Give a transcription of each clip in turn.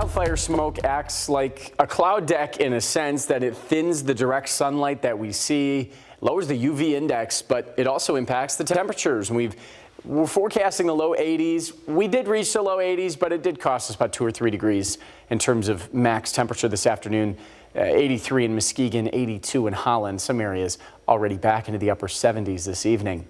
wildfire smoke acts like a cloud deck in a sense that it thins the direct sunlight that we see, lowers the UV index, but it also impacts the temperatures. We're forecasting the low 80s. We did reach the low 80s, but it did cost us about 2 or 3 degrees in terms of max temperature this afternoon. 83 in Muskegon, 82 in Holland. Some areas already back into the upper 70s this evening.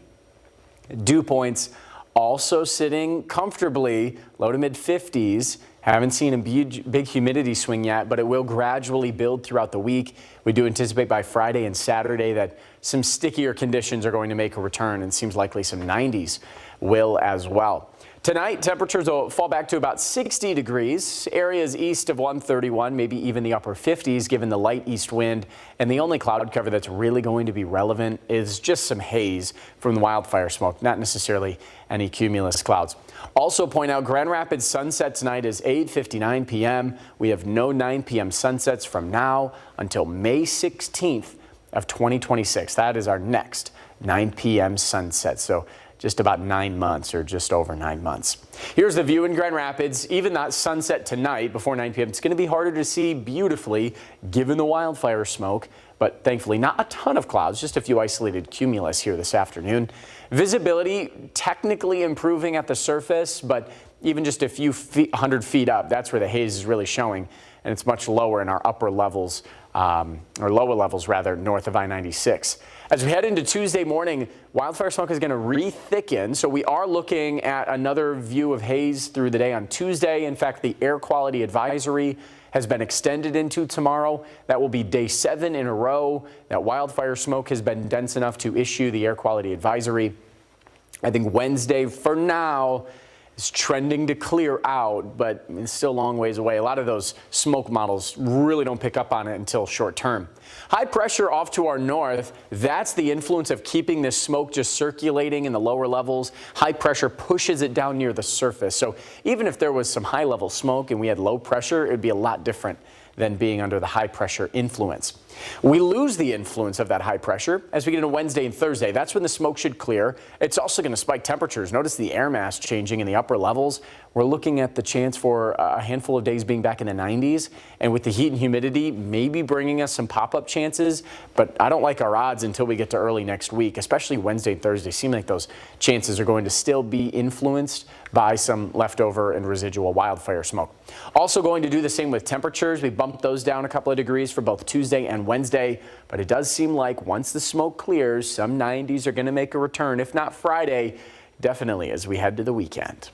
Dew points also sitting comfortably low to mid 50s. Haven't seen a big humidity swing yet, but it will gradually build throughout the week. We do anticipate by Friday and Saturday that some stickier conditions are going to make a return, and seems likely some 90s will as well. Tonight, temperatures will fall back to about 60 degrees. Areas east of 131, maybe even the upper 50s, given the light east wind. And the only cloud cover that's really going to be relevant is just some haze from the wildfire smoke, not necessarily any cumulus clouds. Also point out Grand Rapids sunset tonight is 8:59 p.m. We have no 9 p.m. sunsets from now until May 16th of 2026. That is our next 9 p.m. sunset. So just about 9 months, or just over 9 months. Here's the view in Grand Rapids. Even that sunset tonight before 9 p.m. It's going to be harder to see beautifully given the wildfire smoke, but thankfully not a ton of clouds, just a few isolated cumulus here this afternoon. Visibility technically improving at the surface, but even just a few 100 feet up, that's where the haze is really showing, and it's much lower in our upper levels, or lower levels rather, north of I-96. As we head into Tuesday morning, wildfire smoke is going to re-thicken, so we are looking at another view of haze through the day on Tuesday. In fact, the air quality advisory has been extended into tomorrow. That will be day 7 in a row that wildfire smoke has been dense enough to issue the air quality advisory. I think Wednesday, for now, is trending to clear out, but it's still a long ways away. A lot of those smoke models really don't pick up on it until short term. High pressure off to our north, that's the influence of keeping this smoke just circulating in the lower levels. High pressure pushes it down near the surface. So even if there was some high level smoke and we had low pressure, it'd be a lot different than being under the high pressure influence. We lose the influence of that high pressure as we get into Wednesday and Thursday. That's when the smoke should clear. It's also going to spike temperatures. Notice the air mass changing in the upper levels. We're looking at the chance for a handful of days being back in the 90s, and with the heat and humidity maybe bringing us some pop-up chances, but I don't like our odds until we get to early next week, especially Wednesday and Thursday. Seem like those chances are going to still be influenced by some leftover and residual wildfire smoke. Also going to do the same with temperatures. We bumped those down a couple of degrees for both Tuesday and Wednesday, but it does seem like once the smoke clears, some 90s are going to make a return, if not Friday, definitely as we head to the weekend.